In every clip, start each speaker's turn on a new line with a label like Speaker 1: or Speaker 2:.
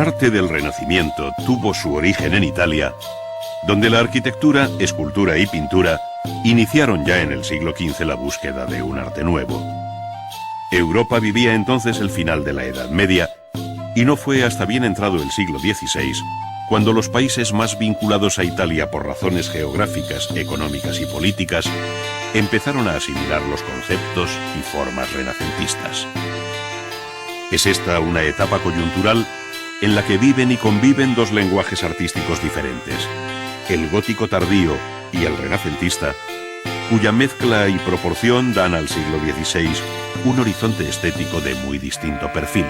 Speaker 1: arte del Renacimiento tuvo su origen en Italia, donde la arquitectura, escultura y pintura iniciaron ya en el siglo XV la búsqueda de un arte nuevo. Europa vivía entonces el final de la Edad Media, y no fue hasta bien entrado el siglo XVI cuando los países más vinculados a Italia por razones geográficas, económicas y políticas empezaron a asimilar los conceptos y formas renacentistas. Es esta una etapa coyuntural en la que viven y conviven dos lenguajes artísticos diferentes, el gótico tardío y el renacentista, cuya mezcla y proporción dan al siglo XVI un horizonte estético de muy distinto perfil.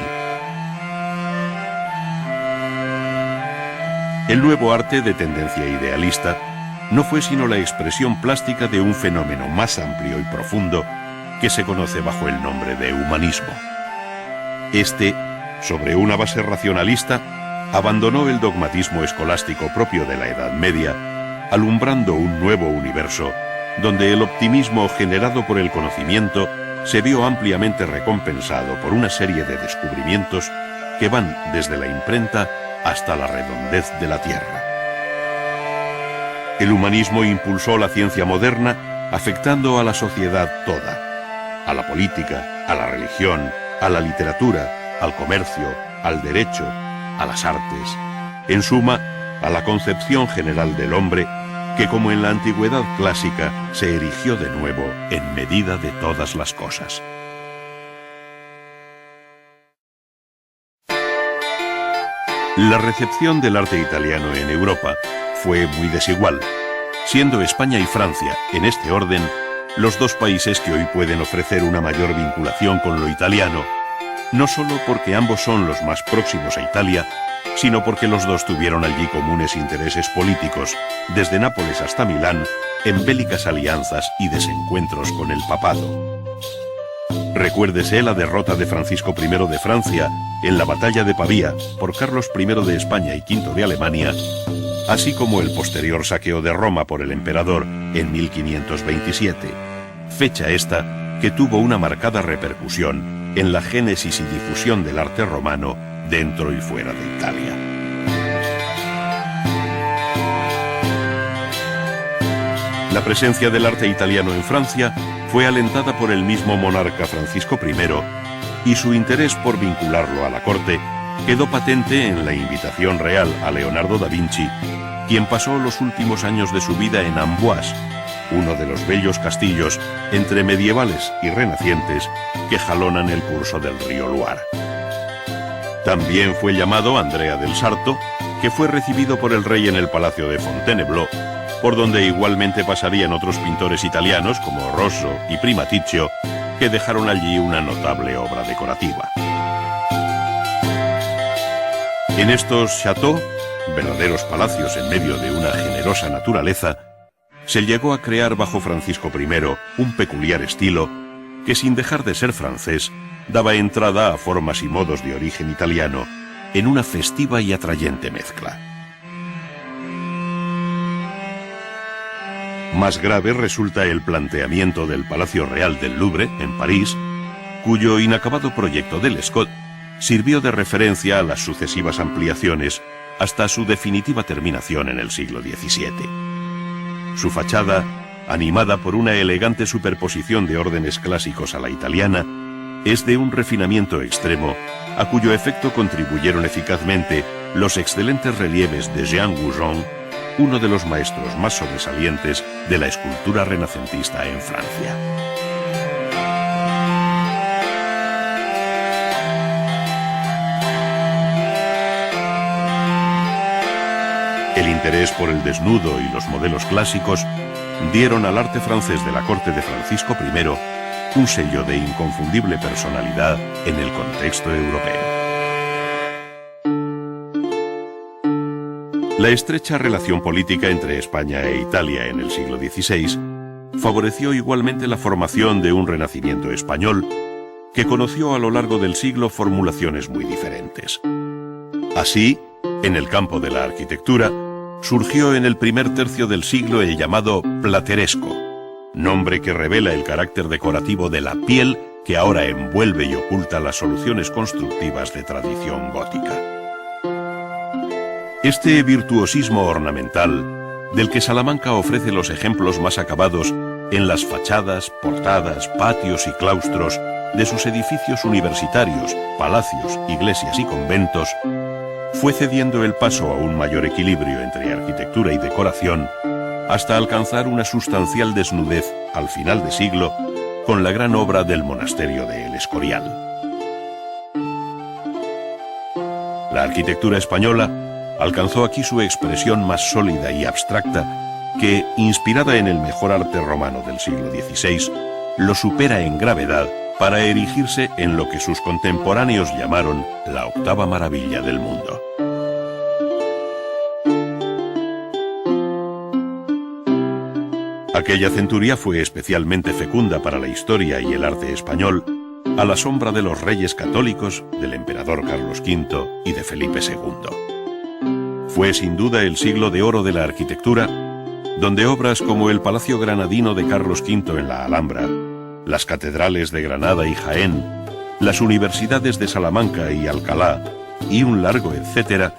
Speaker 1: El nuevo arte de tendencia idealista no fue sino la expresión plástica de un fenómeno más amplio y profundo que se conoce bajo el nombre de humanismo. Este, sobre una base racionalista, abandonó el dogmatismo escolástico propio de la Edad Media, alumbrando un nuevo universo, donde el optimismo generado por el conocimiento se vio ampliamente recompensado por una serie de descubrimientos que van desde la imprenta hasta la redondez de la Tierra. El humanismo impulsó la ciencia moderna, afectando a la sociedad toda, a la política, a la religión, a la literatura, al comercio, al derecho, a las artes, en suma, a la concepción general del hombre, que como en la antigüedad clásica se erigió de nuevo en medida de todas las cosas. La recepción del arte italiano en Europa fue muy desigual, siendo España y Francia, en este orden, los dos países que hoy pueden ofrecer una mayor vinculación con lo italiano, no solo porque ambos son los más próximos a Italia, sino porque los dos tuvieron allí comunes intereses políticos, desde Nápoles hasta Milán, en bélicas alianzas y desencuentros con el papado. Recuérdese la derrota de Francisco I de Francia en la batalla de Pavía por Carlos I de España y V de Alemania, así como el posterior saqueo de Roma por el emperador en 1527, fecha esta que tuvo una marcada repercusión en la génesis y difusión del arte romano dentro y fuera de Italia. La presencia del arte italiano en Francia fue alentada por el mismo monarca Francisco I, y su interés por vincularlo a la corte quedó patente en la invitación real a Leonardo da Vinci, quien pasó los últimos años de su vida en Amboise, uno de los bellos castillos entre medievales y renacientes que jalonan el curso del río Loire. También fue llamado Andrea del Sarto, que fue recibido por el rey en el palacio de Fontainebleau, por donde igualmente pasarían otros pintores italianos como Rosso y Primaticcio, que dejaron allí una notable obra decorativa. En estos châteaux, verdaderos palacios en medio de una generosa naturaleza, se llegó a crear bajo Francisco I un peculiar estilo que, sin dejar de ser francés, daba entrada a formas y modos de origen italiano en una festiva y atrayente mezcla. Más grave resulta el planteamiento del Palacio Real del Louvre, en París, cuyo inacabado proyecto de Lescot sirvió de referencia a las sucesivas ampliaciones hasta su definitiva terminación en el siglo XVII. Su fachada, animada por una elegante superposición de órdenes clásicos a la italiana, es de un refinamiento extremo, a cuyo efecto contribuyeron eficazmente los excelentes relieves de Jean Goujon, uno de los maestros más sobresalientes de la escultura renacentista en Francia. El interés por el desnudo y los modelos clásicos dieron al arte francés de la corte de Francisco I un sello de inconfundible personalidad en el contexto europeo. La estrecha relación política entre España e Italia en el siglo XVI favoreció igualmente la formación de un renacimiento español que conoció a lo largo del siglo formulaciones muy diferentes. Así, en el campo de la arquitectura, surgió en el primer tercio del siglo el llamado plateresco, nombre que revela el carácter decorativo de la piel que ahora envuelve y oculta las soluciones constructivas de tradición gótica. Este virtuosismo ornamental, del que Salamanca ofrece los ejemplos más acabados en las fachadas, portadas, patios y claustros de sus edificios universitarios, palacios, iglesias y conventos, fue cediendo el paso a un mayor equilibrio entre arquitectura y decoración hasta alcanzar una sustancial desnudez al final de siglo con la gran obra del monasterio de El Escorial. La arquitectura española alcanzó aquí su expresión más sólida y abstracta que, inspirada en el mejor arte romano del siglo XVI, lo supera en gravedad para erigirse en lo que sus contemporáneos llamaron la octava maravilla del mundo. Aquella centuria fue especialmente fecunda para la historia y el arte español, a la sombra de los reyes católicos, del emperador Carlos V y de Felipe II. Fue sin duda el siglo de oro de la arquitectura, donde obras como el Palacio Granadino de Carlos V en la Alhambra, las catedrales de Granada y Jaén, las universidades de Salamanca y Alcalá, y un largo etcétera,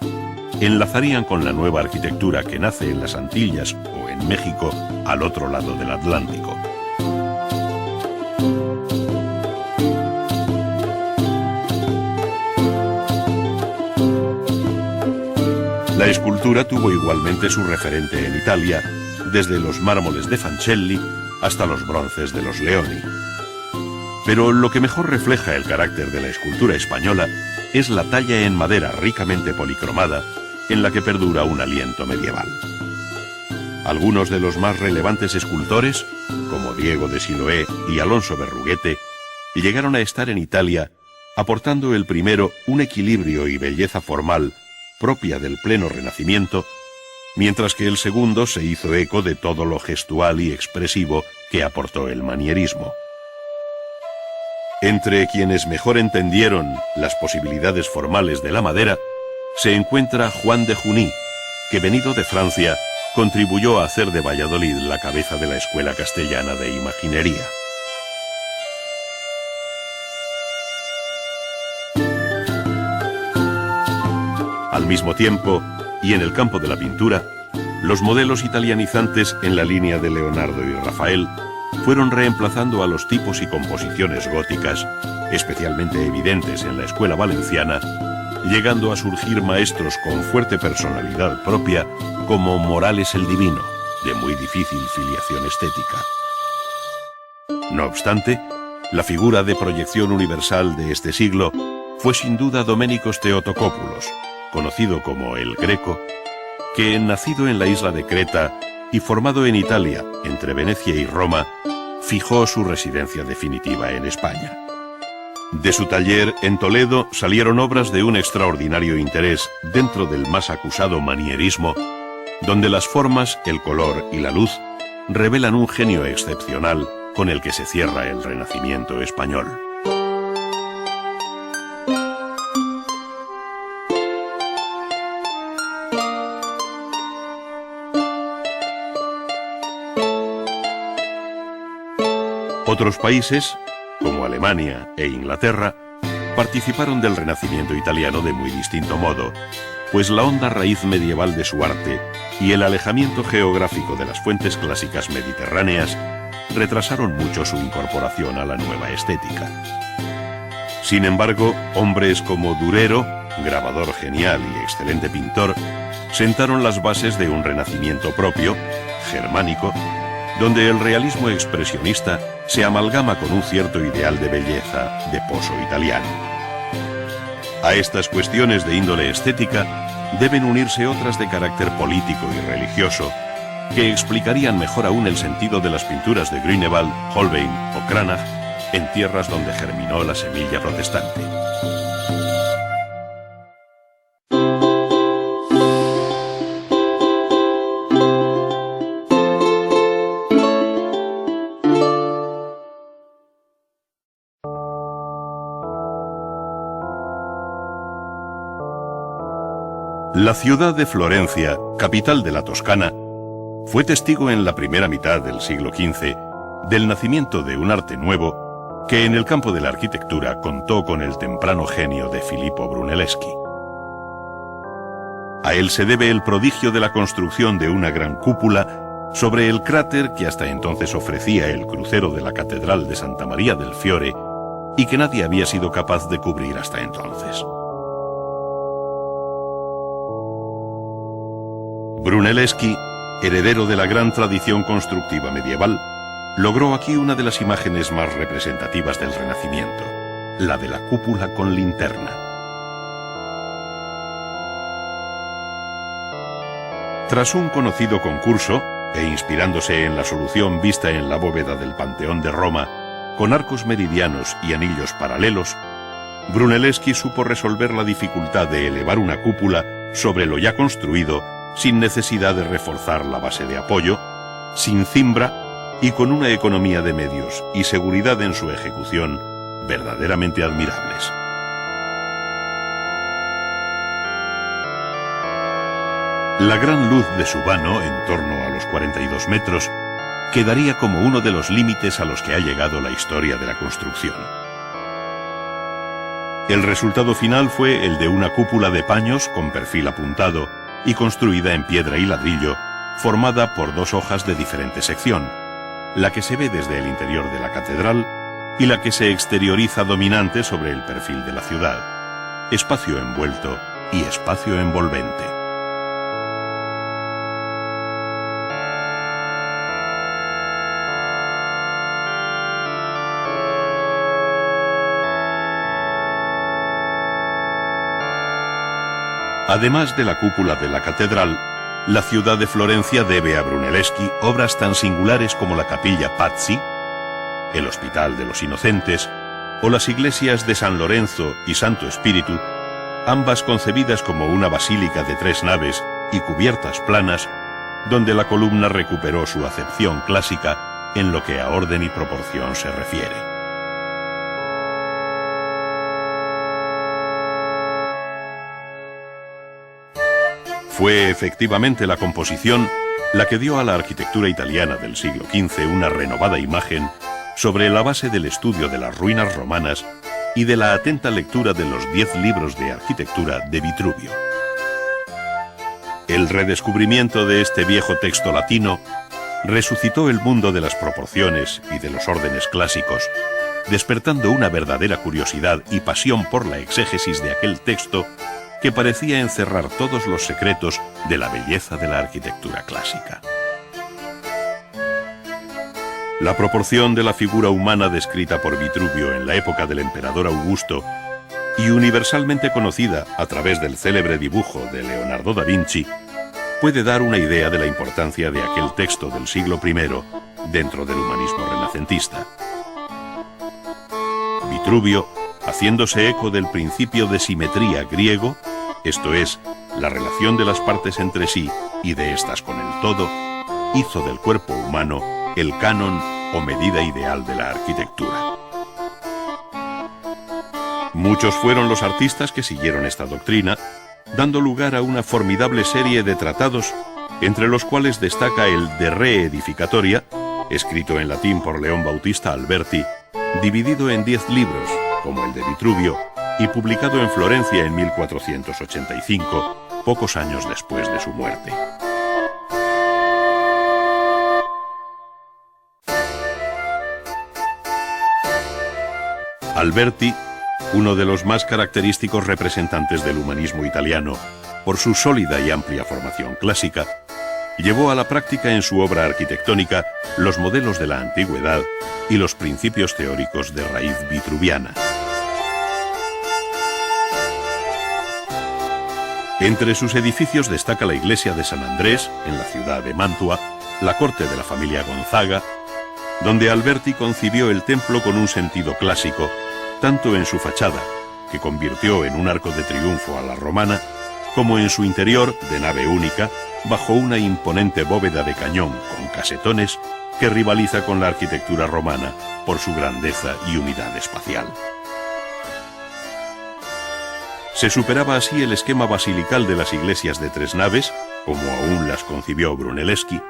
Speaker 1: enlazarían con la nueva arquitectura que nace en las Antillas o en México, al otro lado del Atlántico. La escultura tuvo igualmente su referente en Italia, desde los mármoles de Fancelli hasta los bronces de los Leoni. Pero lo que mejor refleja el carácter de la escultura española es la talla en madera ricamente policromada, en la que perdura un aliento medieval. Algunos de los más relevantes escultores, como Diego de Siloé y Alonso Berruguete, llegaron a estar en Italia, aportando el primero un equilibrio y belleza formal propia del pleno Renacimiento, mientras que el segundo se hizo eco de todo lo gestual y expresivo que aportó el manierismo. Entre quienes mejor entendieron las posibilidades formales de la madera, se encuentra Juan de Juní, que venido de Francia, contribuyó a hacer de Valladolid la cabeza de la Escuela Castellana de Imaginería. Al mismo tiempo, y en el campo de la pintura, los modelos italianizantes en la línea de Leonardo y Rafael fueron reemplazando a los tipos y composiciones góticas, especialmente evidentes en la escuela valenciana, llegando a surgir maestros con fuerte personalidad propia como Morales el Divino, de muy difícil filiación estética. No obstante, la figura de proyección universal de este siglo fue sin duda Doménicos Theotokópulos, conocido como el Greco, que, nacido en la isla de Creta y formado en Italia, entre Venecia y Roma, fijó su residencia definitiva en España. De su taller en Toledo salieron obras de un extraordinario interés dentro del más acusado manierismo, donde las formas, el color y la luz revelan un genio excepcional con el que se cierra el Renacimiento español. Otros países, como Alemania e Inglaterra, participaron del Renacimiento italiano de muy distinto modo, pues la honda raíz medieval de su arte y el alejamiento geográfico de las fuentes clásicas mediterráneas retrasaron mucho su incorporación a la nueva estética. Sin embargo, hombres como Durero, grabador genial y excelente pintor, sentaron las bases de un renacimiento propio, germánico, donde el realismo expresionista se amalgama con un cierto ideal de belleza de pozo italiano. A estas cuestiones de índole estética deben unirse otras de carácter político y religioso, que explicarían mejor aún el sentido de las pinturas de Grünewald, Holbein o Cranach en tierras donde germinó la semilla protestante. La ciudad de Florencia, capital de la Toscana, fue testigo en la primera mitad del siglo XV del nacimiento de un arte nuevo que en el campo de la arquitectura contó con el temprano genio de Filippo Brunelleschi. A él se debe el prodigio de la construcción de una gran cúpula sobre el cráter que hasta entonces ofrecía el crucero de la Catedral de Santa María del Fiore y que nadie había sido capaz de cubrir hasta entonces. Brunelleschi, heredero de la gran tradición constructiva medieval, logró aquí una de las imágenes más representativas del Renacimiento, la de la cúpula con linterna. Tras un conocido concurso, e inspirándose en la solución vista en la bóveda del Panteón de Roma, con arcos meridianos y anillos paralelos, Brunelleschi supo resolver la dificultad de elevar una cúpula sobre lo ya construido sin necesidad de reforzar la base de apoyo, sin cimbra y con una economía de medios y seguridad en su ejecución verdaderamente admirables. La gran luz de su vano, en torno a los 42 metros, quedaría como uno de los límites a los que ha llegado la historia de la construcción. El resultado final fue el de una cúpula de paños con perfil apuntado y construida en piedra y ladrillo, formada por dos hojas de diferente sección, la que se ve desde el interior de la catedral y la que se exterioriza dominante sobre el perfil de la ciudad, espacio envuelto y espacio envolvente. Además de la cúpula de la catedral, la ciudad de Florencia debe a Brunelleschi obras tan singulares como la capilla Pazzi, el Hospital de los Inocentes o las iglesias de San Lorenzo y Santo Espíritu, ambas concebidas como una basílica de 3 naves y cubiertas planas, donde la columna recuperó su acepción clásica en lo que a orden y proporción se refiere. Fue efectivamente la composición la que dio a la arquitectura italiana del siglo XV una renovada imagen sobre la base del estudio de las ruinas romanas y de la atenta lectura de los 10 libros de arquitectura de Vitruvio. El redescubrimiento de este viejo texto latino resucitó el mundo de las proporciones y de los órdenes clásicos, despertando una verdadera curiosidad y pasión por la exégesis de aquel texto que parecía encerrar todos los secretos de la belleza de la arquitectura clásica. La proporción de la figura humana descrita por Vitruvio en la época del emperador Augusto y universalmente conocida a través del célebre dibujo de Leonardo da Vinci puede dar una idea de la importancia de aquel texto del siglo I dentro del humanismo renacentista. Vitruvio, haciéndose eco del principio de simetría griego, esto es, la relación de las partes entre sí y de éstas con el todo, hizo del cuerpo humano el canon o medida ideal de la arquitectura. Muchos fueron los artistas que siguieron esta doctrina, dando lugar a una formidable serie de tratados, entre los cuales destaca el De Re Edificatoria, escrito en latín por León Bautista Alberti, dividido en 10 libros, como el de Vitruvio, y publicado en Florencia en 1485, pocos años después de su muerte. Alberti, uno de los más característicos representantes del humanismo italiano, por su sólida y amplia formación clásica, llevó a la práctica en su obra arquitectónica los modelos de la antigüedad y los principios teóricos de raíz vitruviana. Entre sus edificios destaca la iglesia de San Andrés, en la ciudad de Mantua, la corte de la familia Gonzaga, donde Alberti concibió el templo con un sentido clásico, tanto en su fachada, que convirtió en un arco de triunfo a la romana, como en su interior, de nave única, bajo una imponente bóveda de cañón con casetones que rivaliza con la arquitectura romana por su grandeza y unidad espacial. Se superaba así el esquema basilical de las iglesias de 3 naves, como aún las concibió Brunelleschi,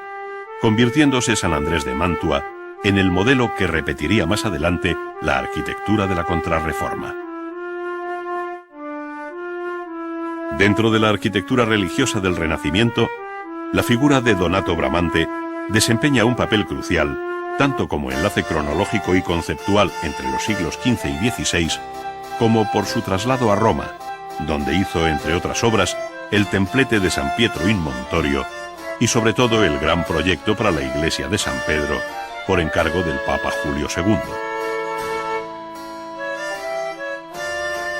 Speaker 1: convirtiéndose San Andrés de Mantua en el modelo que repetiría más adelante la arquitectura de la Contrarreforma. Dentro de la arquitectura religiosa del Renacimiento, la figura de Donato Bramante desempeña un papel crucial, tanto como enlace cronológico y conceptual entre los siglos XV y XVI, como por su traslado a Roma, donde hizo, entre otras obras, el templete de San Pietro in Montorio y sobre todo el gran proyecto para la iglesia de San Pedro, por encargo del Papa Julio II.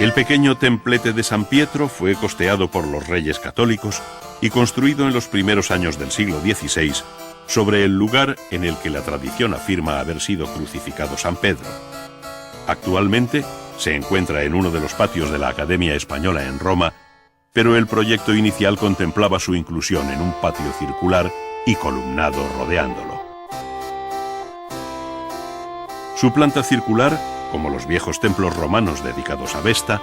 Speaker 1: El pequeño templete de San Pietro fue costeado por los reyes católicos y construido en los primeros años del siglo XVI, sobre el lugar en el que la tradición afirma haber sido crucificado San Pedro. Actualmente se encuentra en uno de los patios de la Academia Española en Roma, pero el proyecto inicial contemplaba su inclusión en un patio circular y columnado rodeándolo. Su planta circular, como los viejos templos romanos dedicados a Vesta,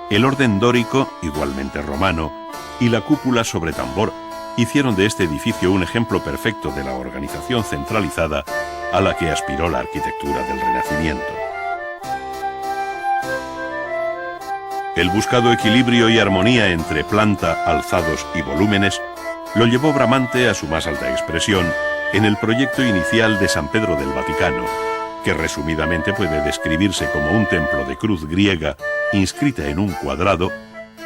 Speaker 1: el orden dórico, igualmente romano, y la cúpula sobre tambor, hicieron de este edificio un ejemplo perfecto de la organización centralizada a la que aspiró la arquitectura del Renacimiento. El buscado equilibrio y armonía entre planta, alzados y volúmenes lo llevó Bramante a su más alta expresión en el proyecto inicial de San Pedro del Vaticano, que resumidamente puede describirse como un templo de cruz griega inscrita en un cuadrado,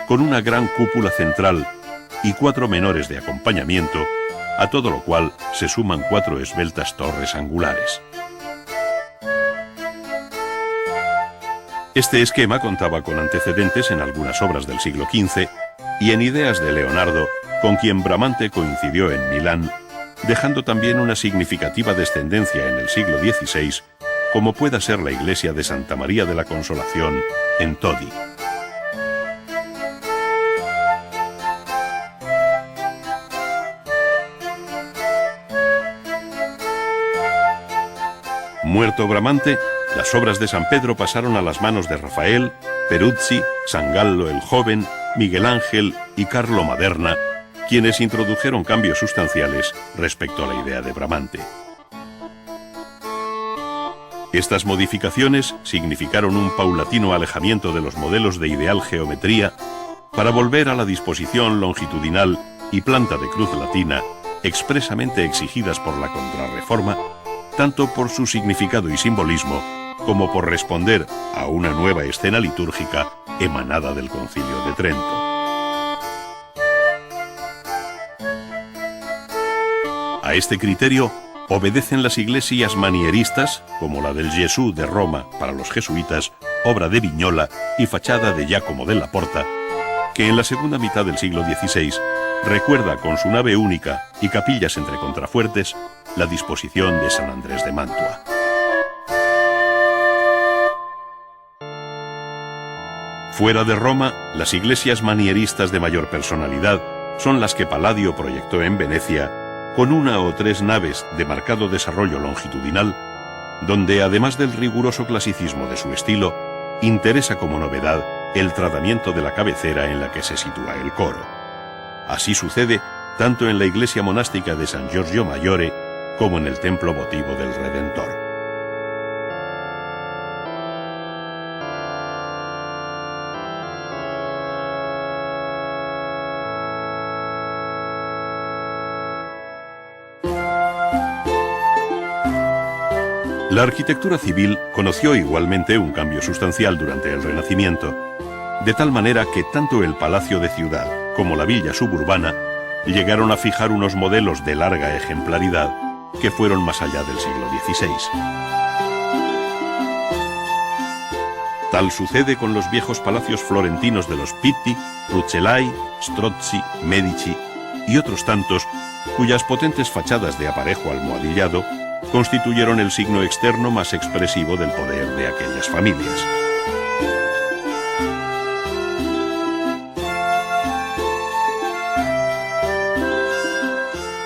Speaker 1: con una gran cúpula central y 4 menores de acompañamiento, a todo lo cual se suman 4 esbeltas torres angulares. Este esquema contaba con antecedentes en algunas obras del siglo XV y en ideas de Leonardo, con quien Bramante coincidió en Milán, dejando también una significativa descendencia en el siglo XVI, como pueda ser la iglesia de Santa María de la Consolación en Todi. Muerto Bramante, las obras de San Pedro pasaron a las manos de Rafael, Peruzzi, San Gallo el Joven, Miguel Ángel y Carlo Maderna, quienes introdujeron cambios sustanciales respecto a la idea de Bramante. Estas modificaciones significaron un paulatino alejamiento de los modelos de ideal geometría para volver a la disposición longitudinal y planta de cruz latina expresamente exigidas por la Contrarreforma, tanto por su significado y simbolismo como por responder a una nueva escena litúrgica emanada del Concilio de Trento. A este criterio obedecen las iglesias manieristas, como la del Gesù de Roma para los jesuitas, obra de Vignola y fachada de Giacomo della Porta, que en la segunda mitad del siglo XVI recuerda con su nave única y capillas entre contrafuertes la disposición de San Andrés de Mantua. Fuera de Roma, las iglesias manieristas de mayor personalidad son las que Palladio proyectó en Venecia, con 1 o 3 naves de marcado desarrollo longitudinal, donde además del riguroso clasicismo de su estilo, interesa como novedad el tratamiento de la cabecera en la que se sitúa el coro. Así sucede tanto en la iglesia monástica de San Giorgio Maggiore como en el templo votivo del Redentor. La arquitectura civil conoció igualmente un cambio sustancial durante el Renacimiento, de tal manera que tanto el palacio de ciudad como la villa suburbana llegaron a fijar unos modelos de larga ejemplaridad que fueron más allá del siglo XVI. Tal sucede con los viejos palacios florentinos de los Pitti, Rucellai, Strozzi, Medici y otros tantos, cuyas potentes fachadas de aparejo almohadillado constituyeron el signo externo más expresivo del poder de aquellas familias.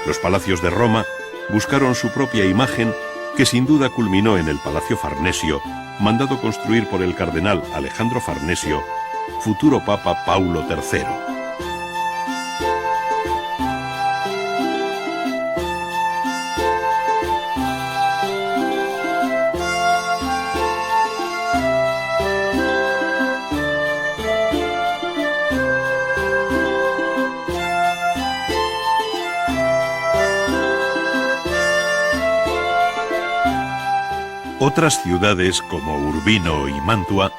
Speaker 1: Los palacios de Roma buscaron su propia imagen, que sin duda culminó en el Palacio Farnesio, mandado construir por el cardenal Alejandro Farnesio, futuro Papa Paulo III. Otras ciudades, como Urbino y Mantua,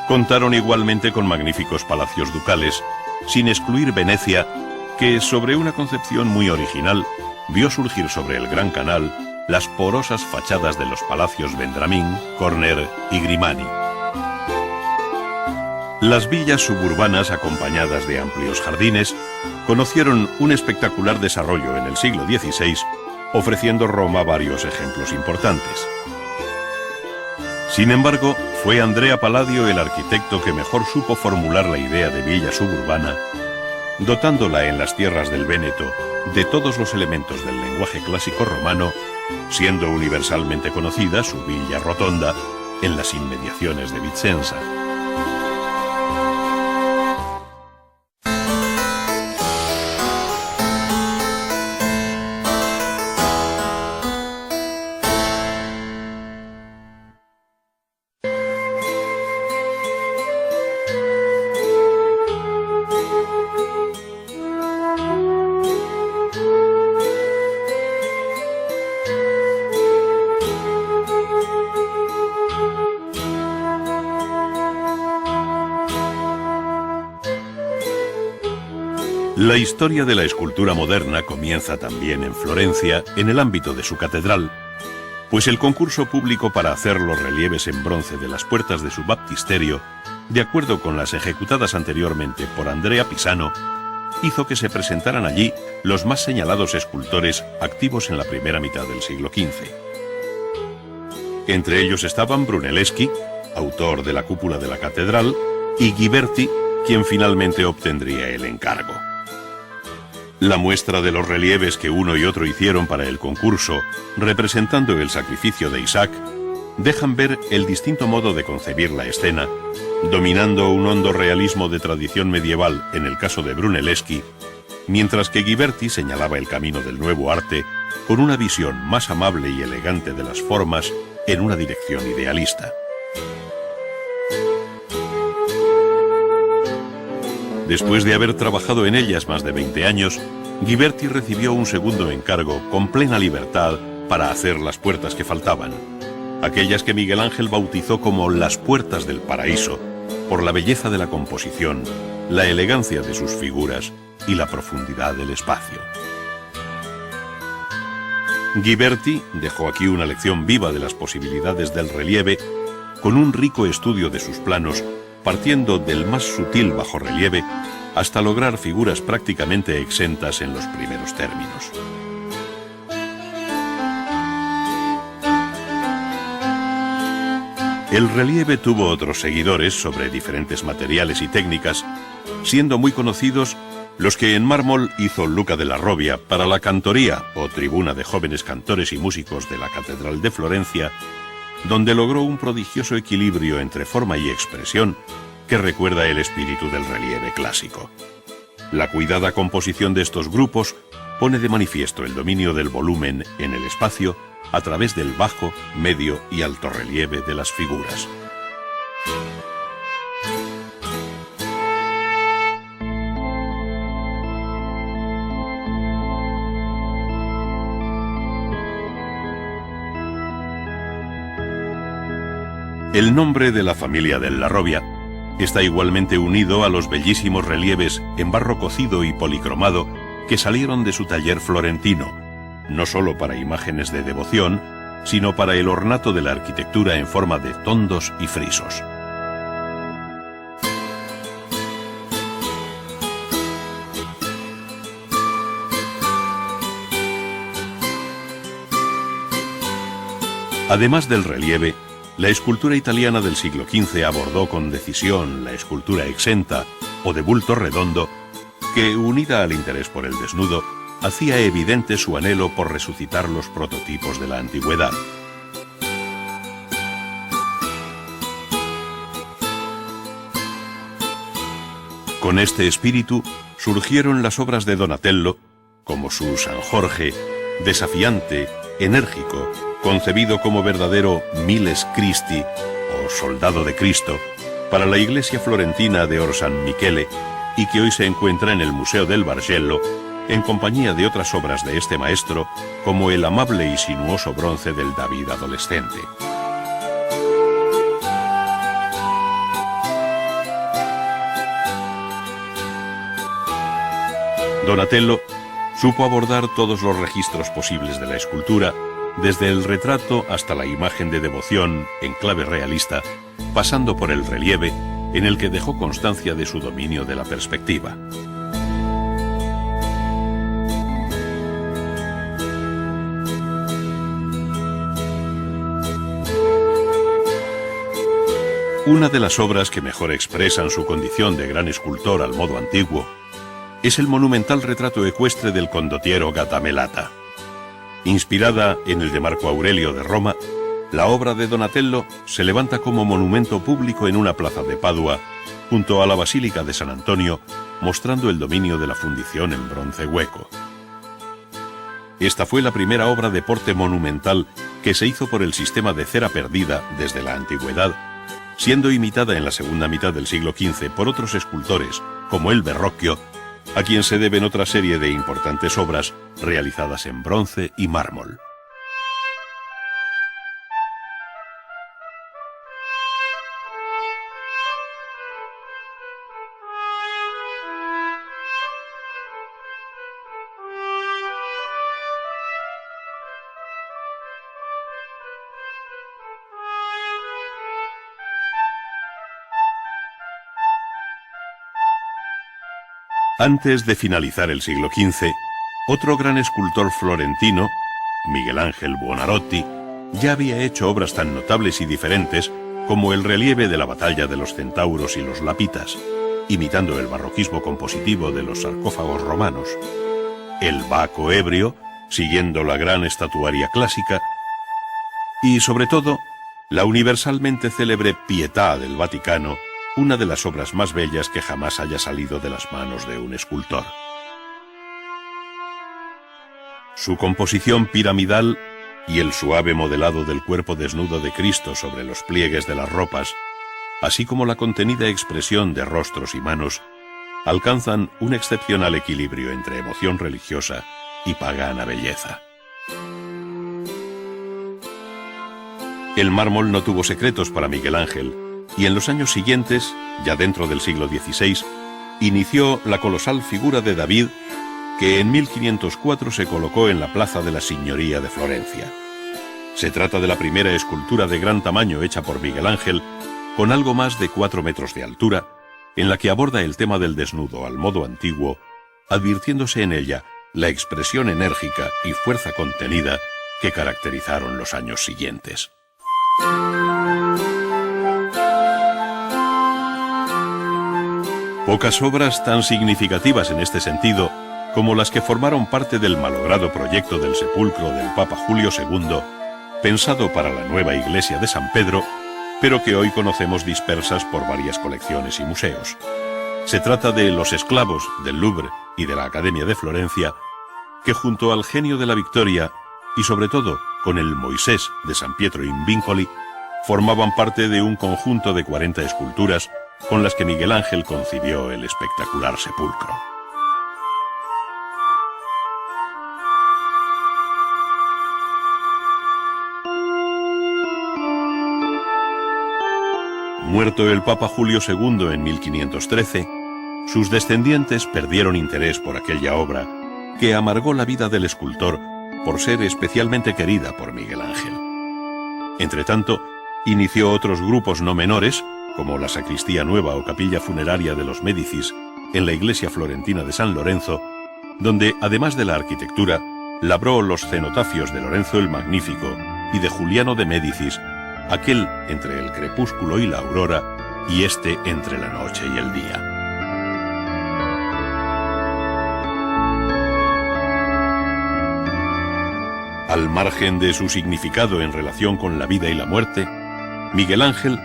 Speaker 1: contaron igualmente con magníficos palacios ducales, sin excluir Venecia, que, sobre una concepción muy original, vio surgir sobre el Gran Canal las porosas fachadas de los palacios Vendramín, Corner y Grimani. Las villas suburbanas, acompañadas de amplios jardines, conocieron un espectacular desarrollo en el siglo XVI, ofreciendo Roma varios ejemplos importantes. Sin embargo, fue Andrea Palladio el arquitecto que mejor supo formular la idea de villa suburbana, dotándola en las tierras del Véneto de todos los elementos del lenguaje clásico romano, siendo universalmente conocida su villa rotonda en las inmediaciones de Vicenza. La historia de la escultura moderna comienza también en Florencia, en el ámbito de su catedral, pues el concurso público para hacer los relieves en bronce de las puertas de su baptisterio, de acuerdo con las ejecutadas anteriormente por Andrea Pisano, hizo que se presentaran allí los más señalados escultores activos en la primera mitad del siglo XV. Entre ellos estaban Brunelleschi, autor de la cúpula de la catedral, y Ghiberti, quien finalmente obtendría el encargo. La muestra de los relieves que uno y otro hicieron para el concurso, representando el sacrificio de Isaac, dejan ver el distinto modo de concebir la escena, dominando un hondo realismo de tradición medieval en el caso de Brunelleschi, mientras que Ghiberti señalaba el camino del nuevo arte con una visión más amable y elegante de las formas en una dirección idealista. Después de haber trabajado en ellas más de 20 años, Ghiberti recibió un segundo encargo con plena libertad para hacer las puertas que faltaban, aquellas que Miguel Ángel bautizó como las puertas del paraíso, por la belleza de la composición, la elegancia de sus figuras y la profundidad del espacio. Ghiberti dejó aquí una lección viva de las posibilidades del relieve, con un rico estudio de sus planos, partiendo del más sutil bajorrelieve hasta lograr figuras prácticamente exentas en los primeros términos. El relieve tuvo otros seguidores sobre diferentes materiales y técnicas, siendo muy conocidos los que en mármol hizo Luca della Robbia para la cantoría o tribuna de jóvenes cantores y músicos de la Catedral de Florencia, donde logró un prodigioso equilibrio entre forma y expresión que recuerda el espíritu del relieve clásico. La cuidada composición de estos grupos pone de manifiesto el dominio del volumen en el espacio a través del bajo, medio y alto relieve de las figuras. El nombre de la familia della Robbia está igualmente unido a los bellísimos relieves en barro cocido y policromado que salieron de su taller florentino, no solo para imágenes de devoción, sino para el ornato de la arquitectura en forma de tondos y frisos. Además del relieve, la escultura italiana del siglo XV abordó con decisión la escultura exenta o de bulto redondo, que, unida al interés por el desnudo, hacía evidente su anhelo por resucitar los prototipos de la antigüedad. Con este espíritu surgieron las obras de Donatello, como su San Jorge, desafiante, enérgico, concebido como verdadero Miles Christi, o Soldado de Cristo, para la iglesia florentina de Orsan Michele, y que hoy se encuentra en el Museo del Bargello, en compañía de otras obras de este maestro, como el amable y sinuoso bronce del David adolescente. Donatello supo abordar todos los registros posibles de la escultura, desde el retrato hasta la imagen de devoción en clave realista, pasando por el relieve, en el que dejó constancia de su dominio de la perspectiva. Una de las obras que mejor expresan su condición de gran escultor al modo antiguo es el monumental retrato ecuestre del condottiero Gattamelata. Inspirada en el de Marco Aurelio de Roma, la obra de Donatello se levanta como monumento público en una plaza de Padua, junto a la Basílica de San Antonio, mostrando el dominio de la fundición en bronce hueco. Esta fue la primera obra de porte monumental que se hizo por el sistema de cera perdida desde la antigüedad, siendo imitada en la segunda mitad del siglo XV por otros escultores, como el Verrocchio, a quien se deben otra serie de importantes obras realizadas en bronce y mármol. Antes de finalizar el siglo XV, otro gran escultor florentino, Miguel Ángel Buonarroti, ya había hecho obras tan notables y diferentes como el relieve de la batalla de los centauros y los lapitas, imitando el barroquismo compositivo de los sarcófagos romanos, el Baco ebrio, siguiendo la gran estatuaria clásica, y sobre todo, la universalmente célebre Pietà del Vaticano, una de las obras más bellas que jamás haya salido de las manos de un escultor. Su composición piramidal y el suave modelado del cuerpo desnudo de Cristo sobre los pliegues de las ropas, así como la contenida expresión de rostros y manos, alcanzan un excepcional equilibrio entre emoción religiosa y pagana belleza. El mármol no tuvo secretos para Miguel Ángel, y en los años siguientes, ya dentro del siglo XVI, inició la colosal figura de David, que en 1504 se colocó en la Plaza de la Signoria de Florencia. Se trata de la primera escultura de gran tamaño hecha por Miguel Ángel, con algo más de 4 metros de altura, en la que aborda el tema del desnudo al modo antiguo, advirtiéndose en ella la expresión enérgica y fuerza contenida que caracterizaron los años siguientes. Pocas obras tan significativas en este sentido como las que formaron parte del malogrado proyecto del sepulcro del Papa Julio II, pensado para la nueva iglesia de San Pedro, pero que hoy conocemos dispersas por varias colecciones y museos. Se trata de Los esclavos del Louvre y de la Academia de Florencia, que junto al Genio de la Victoria y sobre todo con el Moisés de San Pietro in Vincoli, formaban parte de un conjunto de 40 esculturas con las que Miguel Ángel concibió el espectacular sepulcro. Muerto el Papa Julio II en 1513, sus descendientes perdieron interés por aquella obra que amargó la vida del escultor por ser especialmente querida por Miguel Ángel. Entretanto, inició otros grupos no menores, como la Sacristía Nueva o Capilla Funeraria de los Médicis en la iglesia florentina de San Lorenzo, donde, además de la arquitectura, labró los cenotafios de Lorenzo el Magnífico y de Juliano de Médicis, aquel entre el crepúsculo y la aurora, y este entre la noche y el día. Al margen de su significado en relación con la vida y la muerte, Miguel Ángel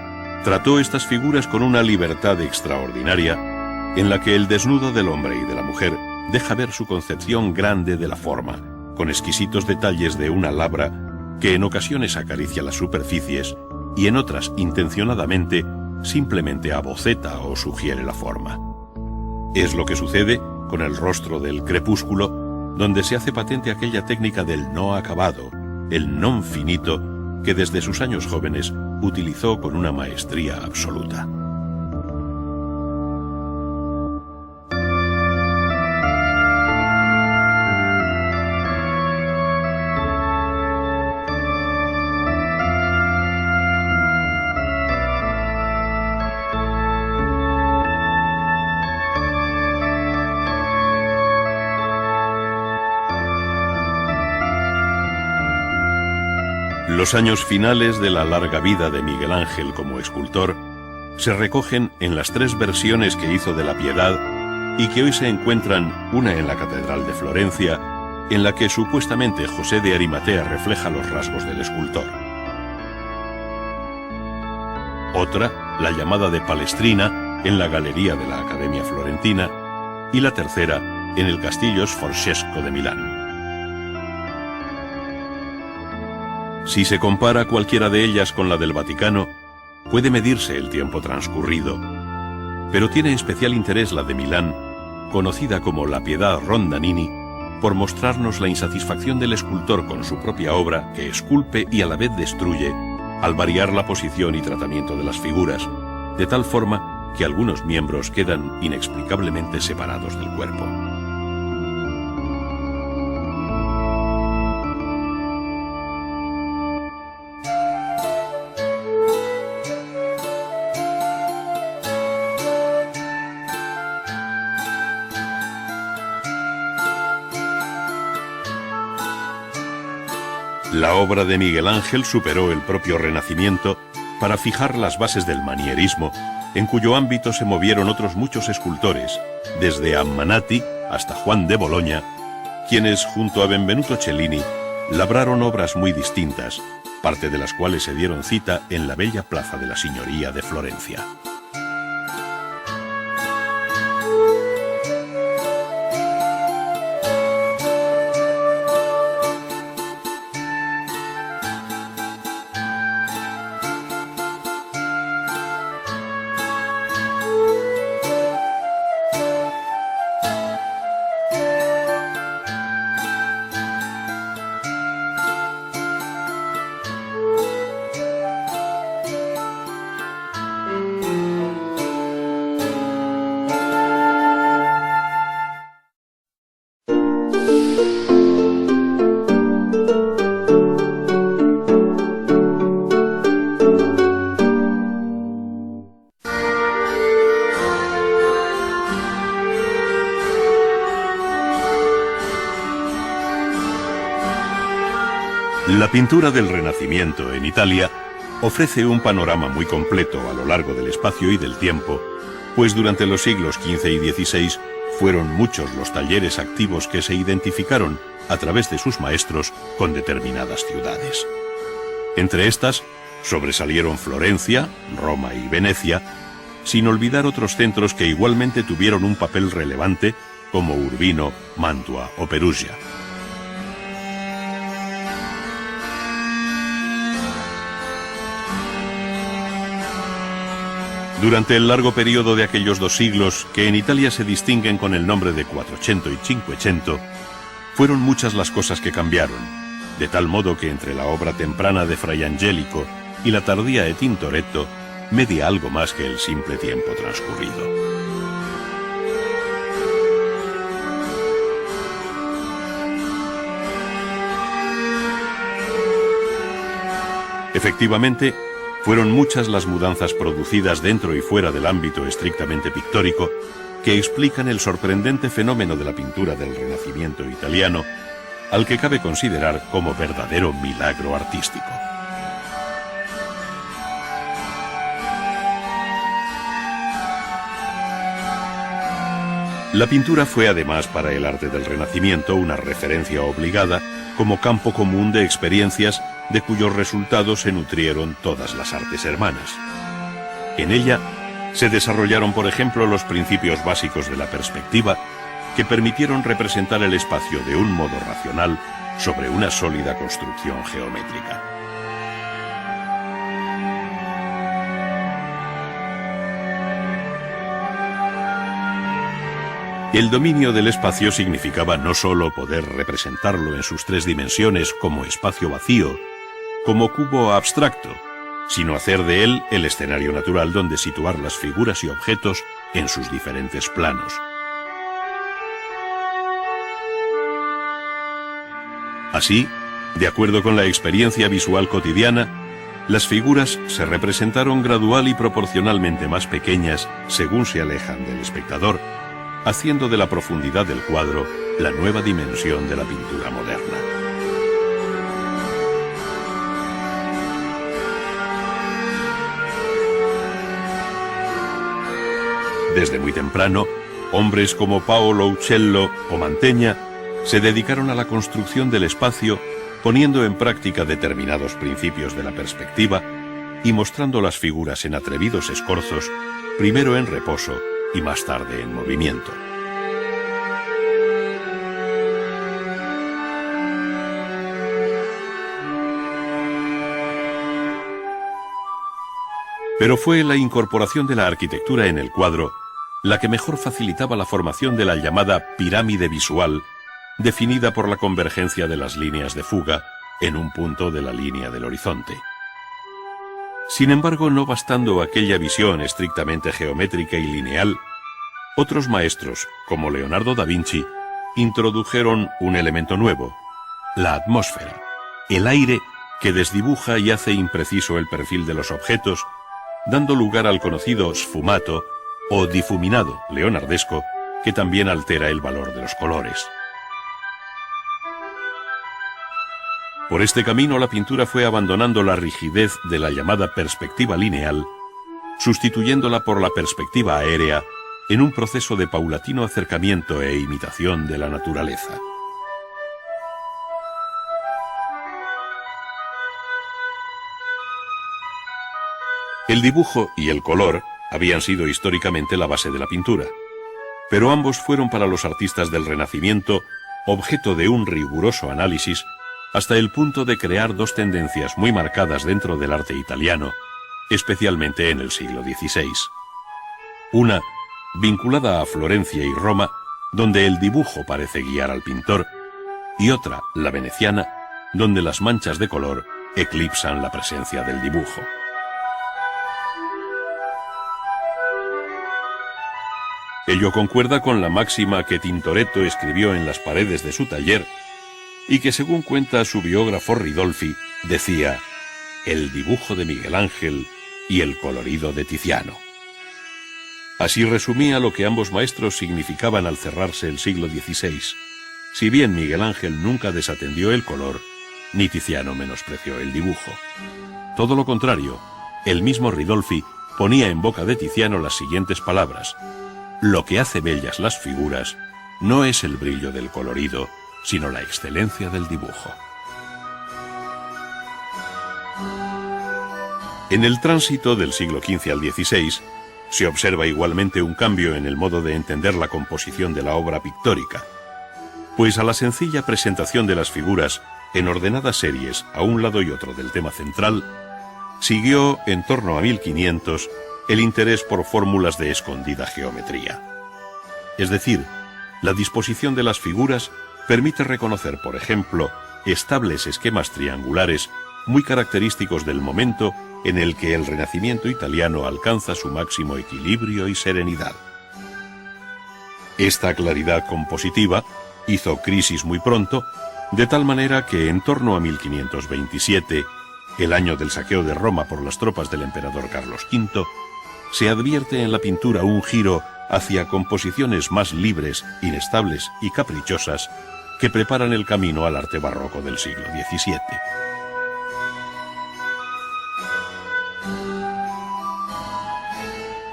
Speaker 1: trató estas figuras con una libertad extraordinaria, en la que el desnudo del hombre y de la mujer deja ver su concepción grande de la forma, con exquisitos detalles de una labra que en ocasiones acaricia las superficies y en otras, intencionadamente, simplemente aboceta o sugiere la forma. Es lo que sucede con el rostro del crepúsculo, donde se hace patente aquella técnica del no acabado, el non finito, que desde sus años jóvenes utilizó con una maestría absoluta. Los años finales de la larga vida de Miguel Ángel como escultor se recogen en las 3 versiones que hizo de la Piedad y que hoy se encuentran, una en la Catedral de Florencia, en la que supuestamente José de Arimatea refleja los rasgos del escultor. Otra, la llamada de Palestrina, en la galería de la Academia Florentina, y la tercera, en el Castillo Sforzesco de Milán. Si se compara cualquiera de ellas con la del Vaticano, puede medirse el tiempo transcurrido, pero tiene especial interés la de Milán, conocida como la Piedad Rondanini, por mostrarnos la insatisfacción del escultor con su propia obra, que esculpe y a la vez destruye, al variar la posición y tratamiento de las figuras, de tal forma que algunos miembros quedan inexplicablemente separados del cuerpo. La obra de Miguel Ángel superó el propio Renacimiento para fijar las bases del manierismo, en cuyo ámbito se movieron otros muchos escultores, desde Ammanati hasta Juan de Bologna, quienes, junto a Benvenuto Cellini, labraron obras muy distintas, parte de las cuales se dieron cita en la bella plaza de la Signoria de Florencia. La pintura del Renacimiento en Italia ofrece un panorama muy completo a lo largo del espacio y del tiempo, pues durante los siglos XV y XVI fueron muchos los talleres activos que se identificaron a través de sus maestros con determinadas ciudades. Entre estas sobresalieron Florencia, Roma y Venecia, sin olvidar otros centros que igualmente tuvieron un papel relevante como Urbino, Mantua o Perugia. Durante el largo periodo de aquellos 2 siglos, que en Italia se distinguen con el nombre de Quattrocento y Cinquecento, fueron muchas las cosas que cambiaron, de tal modo que entre la obra temprana de Fray Angelico y la tardía de Tintoretto media algo más que el simple tiempo transcurrido. Efectivamente, fueron muchas las mudanzas producidas dentro y fuera del ámbito estrictamente pictórico que explican el sorprendente fenómeno de la pintura del Renacimiento italiano, al que cabe considerar como verdadero milagro artístico. La pintura fue además para el arte del Renacimiento una referencia obligada como campo común de experiencias de cuyos resultados se nutrieron todas las artes hermanas. En ella se desarrollaron, por ejemplo, los principios básicos de la perspectiva que permitieron representar el espacio de un modo racional sobre una sólida construcción geométrica. El dominio del espacio significaba no sólo poder representarlo en sus 3 dimensiones como espacio vacío, como cubo abstracto, sino hacer de él el escenario natural donde situar las figuras y objetos en sus diferentes planos. Así, de acuerdo con la experiencia visual cotidiana, las figuras se representaron gradual y proporcionalmente más pequeñas según se alejan del espectador, haciendo de la profundidad del cuadro la nueva dimensión de la pintura moderna. Desde muy temprano, hombres como Paolo Uccello o Mantegna se dedicaron a la construcción del espacio, poniendo en práctica determinados principios de la perspectiva y mostrando las figuras en atrevidos escorzos, primero en reposo y más tarde en movimiento. Pero fue la incorporación de la arquitectura en el cuadro la que mejor facilitaba la formación de la llamada pirámide visual, definida por la convergencia de las líneas de fuga en un punto de la línea del horizonte. Sin embargo, no bastando aquella visión estrictamente geométrica y lineal, otros maestros, como Leonardo da Vinci, introdujeron un elemento nuevo, la atmósfera, el aire que desdibuja y hace impreciso el perfil de los objetos, dando lugar al conocido sfumato o difuminado leonardesco, que también altera el valor de los colores. Por este camino la pintura fue abandonando la rigidez de la llamada perspectiva lineal, sustituyéndola por la perspectiva aérea en un proceso de paulatino acercamiento e imitación de la naturaleza. El dibujo y el color habían sido históricamente la base de la pintura, pero ambos fueron para los artistas del Renacimiento objeto de un riguroso análisis hasta el punto de crear dos tendencias muy marcadas dentro del arte italiano, especialmente en el siglo XVI. Una, vinculada a Florencia y Roma, donde el dibujo parece guiar al pintor, y otra, la veneciana, donde las manchas de color eclipsan la presencia del dibujo. Ello concuerda con la máxima que Tintoretto escribió en las paredes de su taller y que, según cuenta su biógrafo Ridolfi, decía: el dibujo de Miguel Ángel y el colorido de Tiziano. Así resumía lo que ambos maestros significaban al cerrarse el siglo XVI. Si bien Miguel Ángel nunca desatendió el color, ni Tiziano menospreció el dibujo. Todo lo contrario, el mismo Ridolfi ponía en boca de Tiziano las siguientes palabras: lo que hace bellas las figuras no es el brillo del colorido, sino la excelencia del dibujo. En el tránsito del siglo XV al XVI, se observa igualmente un cambio en el modo de entender la composición de la obra pictórica, pues a la sencilla presentación de las figuras en ordenadas series a un lado y otro del tema central, siguió en torno a 1500 el interés por fórmulas de escondida geometría. Es decir, la disposición de las figuras permite reconocer, por ejemplo, estables esquemas triangulares muy característicos del momento en el que el Renacimiento italiano alcanza su máximo equilibrio y serenidad. Esta claridad compositiva hizo crisis muy pronto, de tal manera que en torno a 1527, el año del saqueo de Roma por las tropas del emperador Carlos V, se advierte en la pintura un giro hacia composiciones más libres, inestables y caprichosas que preparan el camino al arte barroco del siglo XVII.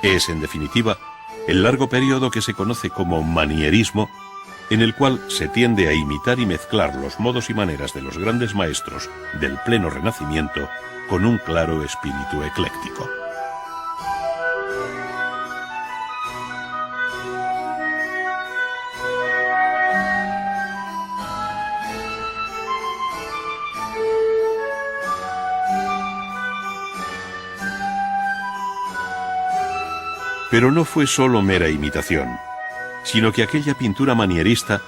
Speaker 1: Es, en definitiva, el largo periodo que se conoce como manierismo, en el cual se tiende a imitar y mezclar los modos y maneras de los grandes maestros del pleno Renacimiento con un claro espíritu ecléctico. Pero no fue solo mera imitación, sino que aquella pintura manierista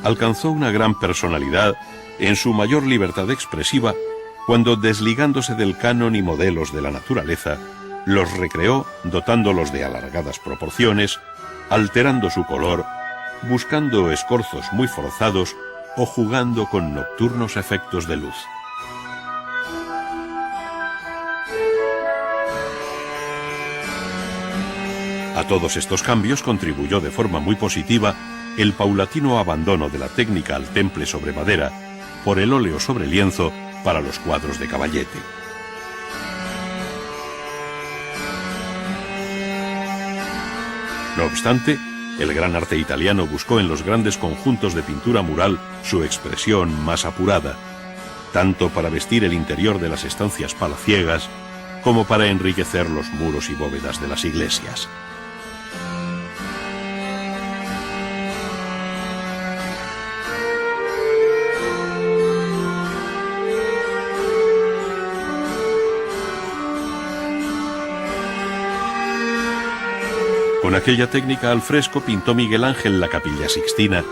Speaker 1: alcanzó una gran personalidad en su mayor libertad expresiva cuando, desligándose del canon y modelos de la naturaleza, los recreó dotándolos de alargadas proporciones, alterando su color, buscando escorzos muy forzados o jugando con nocturnos efectos de luz. A todos estos cambios contribuyó de forma muy positiva el paulatino abandono de la técnica al temple sobre madera por el óleo sobre lienzo para los cuadros de caballete. No obstante, el gran arte italiano buscó en los grandes conjuntos de pintura mural su expresión más apurada, tanto para vestir el interior de las estancias palaciegas como para enriquecer los muros y bóvedas de las iglesias. Con aquella técnica al fresco pintó Miguel Ángel la Capilla Sixtina,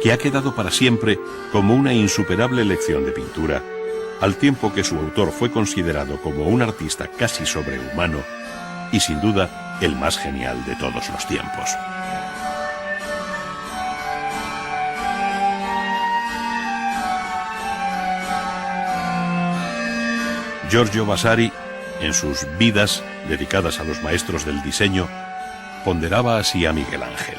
Speaker 1: que ha quedado para siempre como una insuperable lección de pintura, al tiempo que su autor fue considerado como un artista casi sobrehumano y sin duda el más genial de todos los tiempos. Giorgio Vasari, en sus vidas dedicadas a los maestros del diseño, ponderaba así a Miguel Ángel: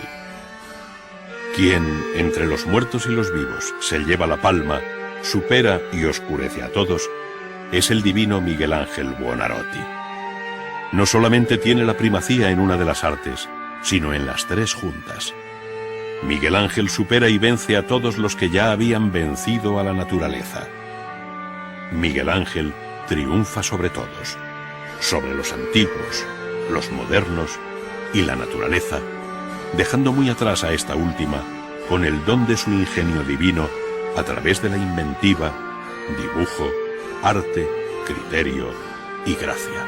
Speaker 1: quien, entre los muertos y los vivos, se lleva la palma, supera y oscurece a todos, es el divino Miguel Ángel Buonarroti. No solamente tiene la primacía en una de las artes, sino en las tres juntas. Miguel Ángel supera y vence a todos los que ya habían vencido a la naturaleza. Miguel Ángel triunfa sobre todos, sobre los antiguos, los modernos y la naturaleza, dejando muy atrás a esta última con el don de su ingenio divino a través de la inventiva, dibujo, arte, criterio y gracia.